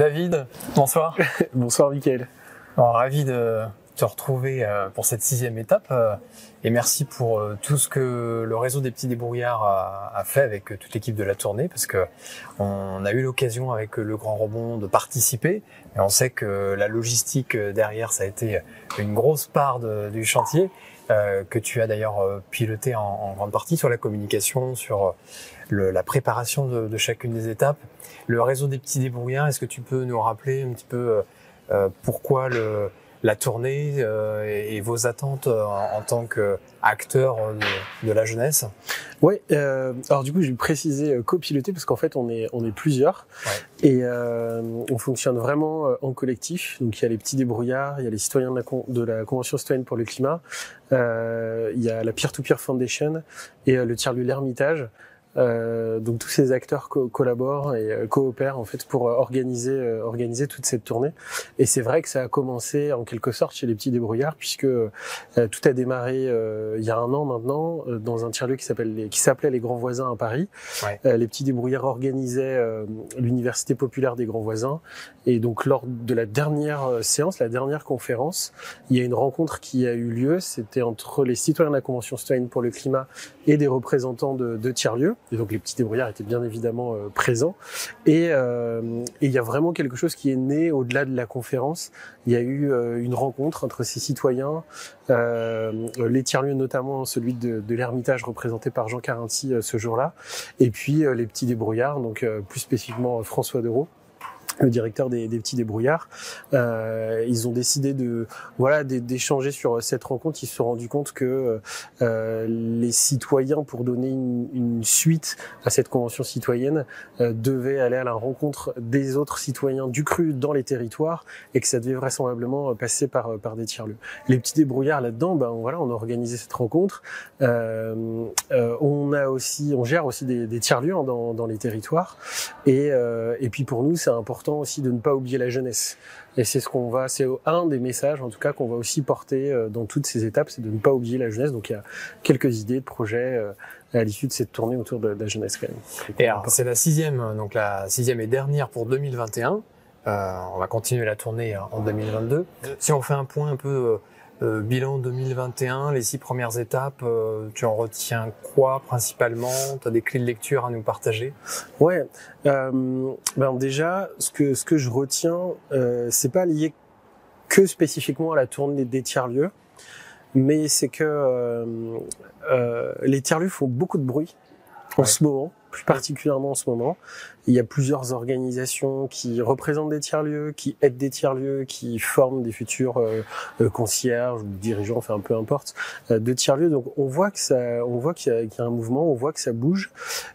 David, bonsoir. Bonsoir Mickaël. Alors, ravi de te retrouver pour cette 6e étape et merci pour tout ce que le réseau des petits débrouillards a fait avec toute l'équipe de la tournée, parce que on a eu l'occasion avec le Grand Rebond de participer et on sait que la logistique derrière ça a été une grosse part du chantier que tu as d'ailleurs piloté en grande partie sur la communication, sur la préparation de chacune des étapes. Le réseau des petits débrouillards, est-ce que tu peux nous rappeler un petit peu pourquoi la tournée et vos attentes en tant qu'acteur de la jeunesse? Ouais, alors du coup je vais préciser copiloter parce qu'en fait on est plusieurs, ouais. Et on fonctionne vraiment en collectif. Donc il y a les petits débrouillards, il y a les citoyens de la Convention citoyenne pour le climat, il y a la Peer-to-Peer Foundation et le tiers-lieu l'Ermitage. Donc tous ces acteurs collaborent et coopèrent en fait pour organiser toute cette tournée. Et c'est vrai que ça a commencé en quelque sorte chez les petits débrouillards, puisque tout a démarré il y a 1 an maintenant dans un tiers-lieu qui s'appelait les Grands Voisins à Paris. Ouais. Les petits débrouillards organisaient l'université populaire des Grands Voisins, et donc lors de la dernière séance, la dernière conférence, il y a une rencontre qui a eu lieu. C'était entre les citoyens de la Convention citoyenne pour le climat et des représentants de tiers-lieux. Et donc les petits débrouillards étaient bien évidemment présents. Et il y a vraiment quelque chose qui est né au-delà de la conférence. Il y a eu une rencontre entre ces citoyens, les tiers-lieux notamment celui de l'Ermitage représenté par Jean Carinti ce jour-là, et puis les petits débrouillards, donc plus spécifiquement François Dereau, le directeur des petits débrouillards. Ils ont décidé d'échanger sur cette rencontre. Ils se sont rendus compte que les citoyens, pour donner une suite à cette convention citoyenne, devaient aller à la rencontre des autres citoyens du cru dans les territoires, et que ça devait vraisemblablement passer par des tiers-lieux. Les petits débrouillards là-dedans, on a organisé cette rencontre. On gère aussi des tiers-lieux dans les territoires, et puis pour nous c'est important aussi de ne pas oublier la jeunesse. Et c'est un des messages en tout cas qu'on va aussi porter dans toutes ces étapes, c'est de ne pas oublier la jeunesse. Donc il y a quelques idées de projets à l'issue de cette tournée autour de la jeunesse quand même. Et alors c'est la 6e, donc la 6e et dernière pour 2021. On va continuer la tournée en 2022. Si on fait un point un peu bilan 2021, les 6 premières étapes, tu en retiens quoi principalement? Tu as des clés de lecture à nous partager? Ouais, déjà, ce que je retiens, c'est pas lié que spécifiquement à la tournée des tiers-lieux, mais c'est que les tiers-lieux font beaucoup de bruit en ce moment, plus particulièrement en ce moment. Il y a plusieurs organisations qui représentent des tiers-lieux, qui aident des tiers-lieux, qui forment des futurs concierges ou dirigeants, enfin peu importe, de tiers-lieux. Donc on voit qu'il y a un mouvement, on voit que ça bouge.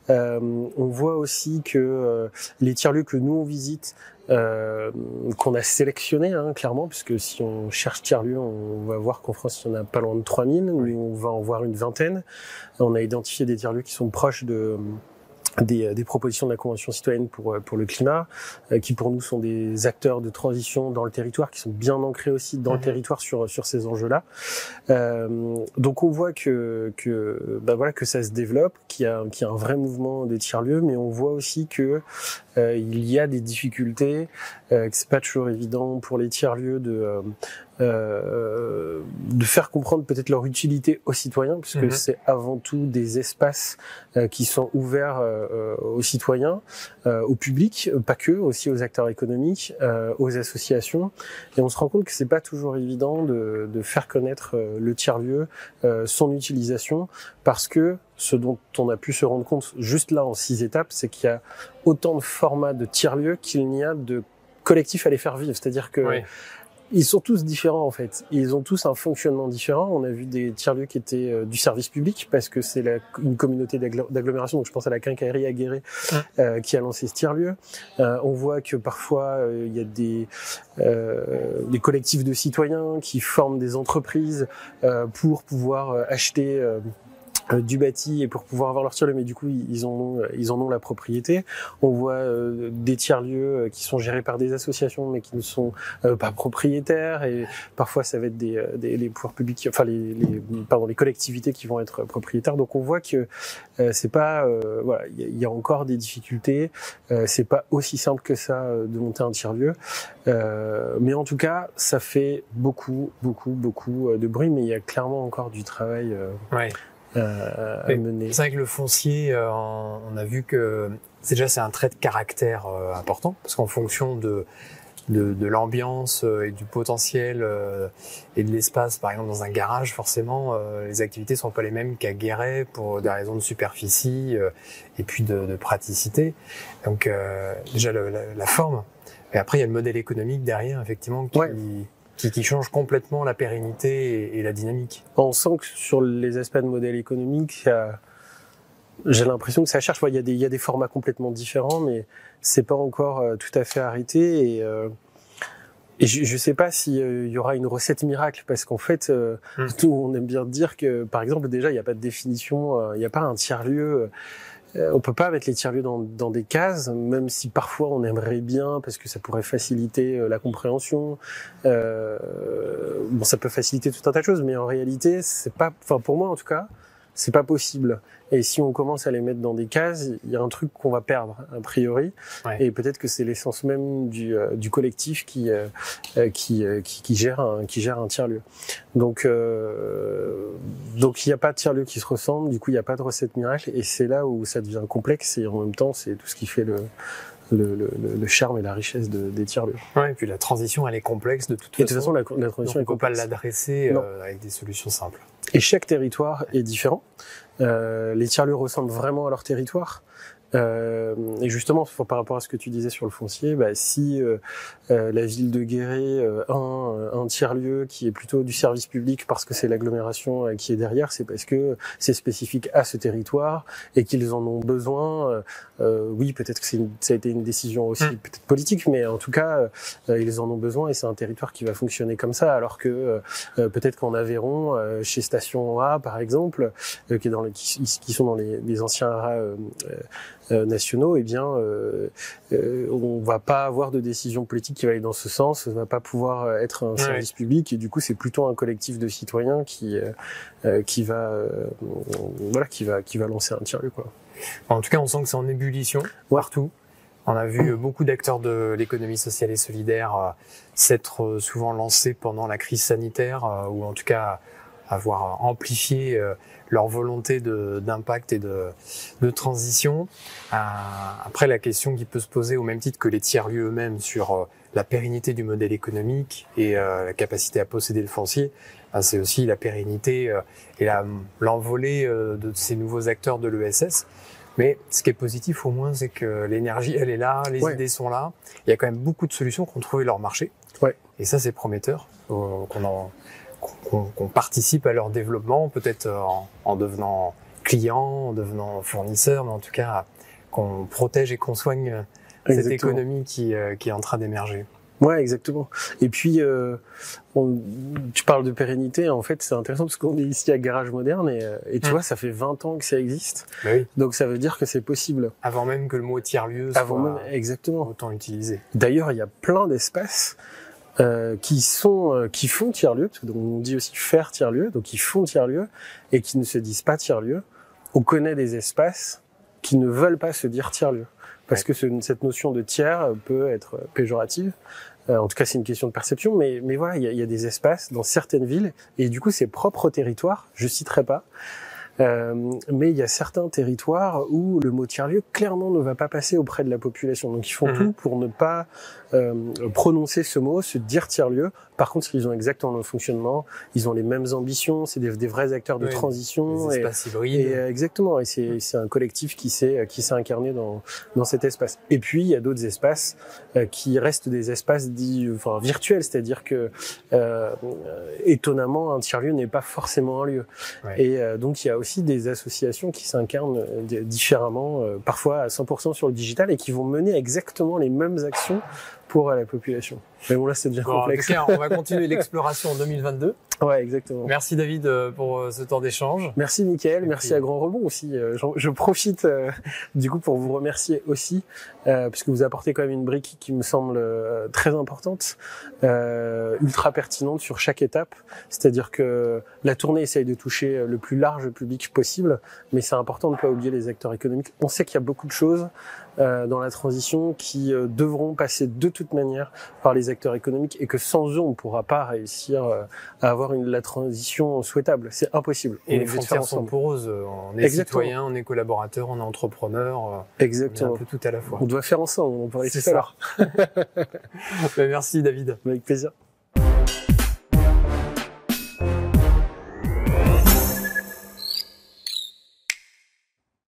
On voit aussi que les tiers-lieux que nous on visite, qu'on a sélectionné clairement, puisque si on cherche tiers-lieux, on va voir qu'en France il y en a pas loin de 3000, mais on va en voir une vingtaine. On a identifié des tiers-lieux qui sont proches des propositions de la Convention citoyenne pour le climat, qui pour nous sont des acteurs de transition dans le territoire, qui sont bien ancrés aussi dans le territoire sur ces enjeux-là. Donc on voit que ça se développe, qu'il y a un vrai mouvement des tiers-lieux, mais on voit aussi que il y a des difficultés, que c'est pas toujours évident pour les tiers-lieux de faire comprendre peut-être leur utilité aux citoyens, puisque c'est avant tout des espaces qui sont ouverts aux citoyens, au public, pas que, aussi aux acteurs économiques, aux associations. Et on se rend compte que c'est pas toujours évident de faire connaître le tiers-lieu, son utilisation, parce que ce dont on a pu se rendre compte juste là en 6 étapes, c'est qu'il y a autant de formats de tiers-lieux qu'il n'y a de collectifs à les faire vivre. C'est-à-dire que ils sont tous différents en fait. Ils ont tous un fonctionnement différent. On a vu des tiers-lieux qui étaient du service public parce que c'est une communauté d'agglomération. Donc je pense à la quincaillerie à Guéret qui a lancé ce tiers-lieu. On voit que parfois il y a des collectifs de citoyens qui forment des entreprises pour pouvoir acheter du bâti et pour pouvoir avoir leur tiers-lieu, mais du coup ils en ont la propriété. On voit des tiers-lieux qui sont gérés par des associations mais qui ne sont pas propriétaires, et parfois ça va être les pouvoirs publics, enfin les collectivités qui vont être propriétaires. Donc on voit que c'est pas voilà, il y a encore des difficultés, c'est pas aussi simple que ça de monter un tiers-lieu, mais en tout cas ça fait beaucoup de bruit, mais il y a clairement encore du travail à mener. C'est vrai que le foncier, on a vu que c'est un trait de caractère important, parce qu'en fonction de l'ambiance et du potentiel et de l'espace, par exemple dans un garage, forcément les activités sont pas les mêmes qu'à Guéret pour des raisons de superficie et puis de praticité. Donc déjà la forme, et après il y a le modèle économique derrière, effectivement, qui change complètement la pérennité et la dynamique. On sent que sur les aspects de modèle économique, j'ai l'impression que ça cherche. Il y a des formats complètement différents, mais c'est pas encore tout à fait arrêté. Et je sais pas s'il y aura une recette miracle, parce qu'en fait, nous, on aime bien dire que, par exemple, déjà, il n'y a pas de définition, il n'y a pas un tiers-lieu. On peut pas mettre les tiers-lieux dans des cases, même si parfois on aimerait bien, parce que ça pourrait faciliter la compréhension. Bon, ça peut faciliter tout un tas de choses, mais en réalité, c'est pas, enfin pour moi en tout cas, c'est pas possible. Et si on commence à les mettre dans des cases, il y a un truc qu'on va perdre a priori. Et peut-être que c'est l'essence même du collectif qui gère un tiers-lieu. Donc il n'y a pas de tiers-lieu qui se ressemble. Du coup, il n'y a pas de recette miracle. Et c'est là où ça devient complexe. Et en même temps, c'est tout ce qui fait le charme et la richesse des tiers-lieux. Ouais, et puis la transition, elle est complexe de toute façon. De toute façon, la transition on est peut pas complexe. l'adresser avec des solutions simples. Et chaque territoire est différent. Les tiers-lieux ressemblent vraiment à leur territoire. Et justement, par rapport à ce que tu disais sur le foncier, si la ville de Guéret a un tiers-lieu qui est plutôt du service public parce que c'est l'agglomération qui est derrière, c'est parce que c'est spécifique à ce territoire et qu'ils en ont besoin. Oui, peut-être que ça a été une décision aussi peut-être politique, mais en tout cas, ils en ont besoin et c'est un territoire qui va fonctionner comme ça. Alors que peut-être qu'en Aveyron, chez Station A par exemple, qui sont dans les anciens haras nationaux, eh bien, on va pas avoir de décision politique qui va aller dans ce sens, ça va pas pouvoir être un service public, et du coup, c'est plutôt un collectif de citoyens qui va lancer un tiers-lieu, quoi. En tout cas, on sent que c'est en ébullition partout. On a vu beaucoup d'acteurs de l'économie sociale et solidaire s'être souvent lancés pendant la crise sanitaire, ou en tout cas avoir amplifié leur volonté d'impact et de transition. Après, la question qui peut se poser, au même titre que les tiers-lieux eux-mêmes, sur la pérennité du modèle économique et la capacité à posséder le foncier, c'est aussi la pérennité et l'envolée de ces nouveaux acteurs de l'ESS. Mais ce qui est positif au moins, c'est que l'énergie, elle est là, les idées sont là. Il y a quand même beaucoup de solutions qui ont trouvé leur marché. Et ça, c'est prometteur, qu'on participe à leur développement, peut-être en devenant client, en devenant fournisseur, mais en tout cas qu'on protège et qu'on soigne cette économie qui est en train d'émerger. Ouais, exactement. Et puis, tu parles de pérennité. En fait, c'est intéressant parce qu'on est ici à Garage Moderne et tu vois, ça fait 20 ans que ça existe. Oui. Donc, ça veut dire que c'est possible. Avant même que le mot tiers-lieu soit autant utilisé. D'ailleurs, il y a plein d'espaces qui font tiers-lieu, parce que on dit aussi faire tiers-lieu, donc ils font tiers-lieu et qui ne se disent pas tiers-lieu. On connaît des espaces qui ne veulent pas se dire tiers-lieu. Parce que cette notion de tiers peut être péjorative. En tout cas, c'est une question de perception. Mais voilà, il y a des espaces dans certaines villes, et du coup, c'est propre au territoire. Je citerai pas. Mais il y a certains territoires où le mot tiers-lieu, clairement, ne va pas passer auprès de la population. Donc, ils font tout pour ne pas prononcer ce mot, se dire tiers-lieu. Par contre, ils ont exactement le fonctionnement, ils ont les mêmes ambitions, c'est des vrais acteurs de transition. Des espaces hybrides. Exactement, et c'est un collectif qui s'est incarné dans cet espace. Et puis, il y a d'autres espaces qui restent des espaces virtuels, c'est-à-dire que étonnamment, un tiers-lieu n'est pas forcément un lieu. Et donc, il y a aussi des associations qui s'incarnent différemment, parfois à 100% sur le digital, et qui vont mener exactement les mêmes actions pour la population. Mais bon, là, c'est déjà complexe. En tout cas, on va continuer l'exploration en 2022. Ouais, exactement. Merci David pour ce temps d'échange. Merci Mickaël, merci à Grand Rebond aussi. Je profite du coup pour vous remercier aussi, puisque vous apportez quand même une brique qui me semble très importante, ultra pertinente sur chaque étape. C'est-à-dire que la tournée essaye de toucher le plus large public possible, mais c'est important de ne pas oublier les acteurs économiques. On sait qu'il y a beaucoup de choses dans la transition qui devront passer de toute manière par les acteurs économiques et que sans eux, on ne pourra pas réussir à avoir la transition souhaitable. C'est impossible. Et les frontières sont poreuses. On est citoyen, on est collaborateur, on est entrepreneur. Exactement. On est un peu tout à la fois. On doit faire ensemble, on parlait tout à l'heure. Merci David. Avec plaisir.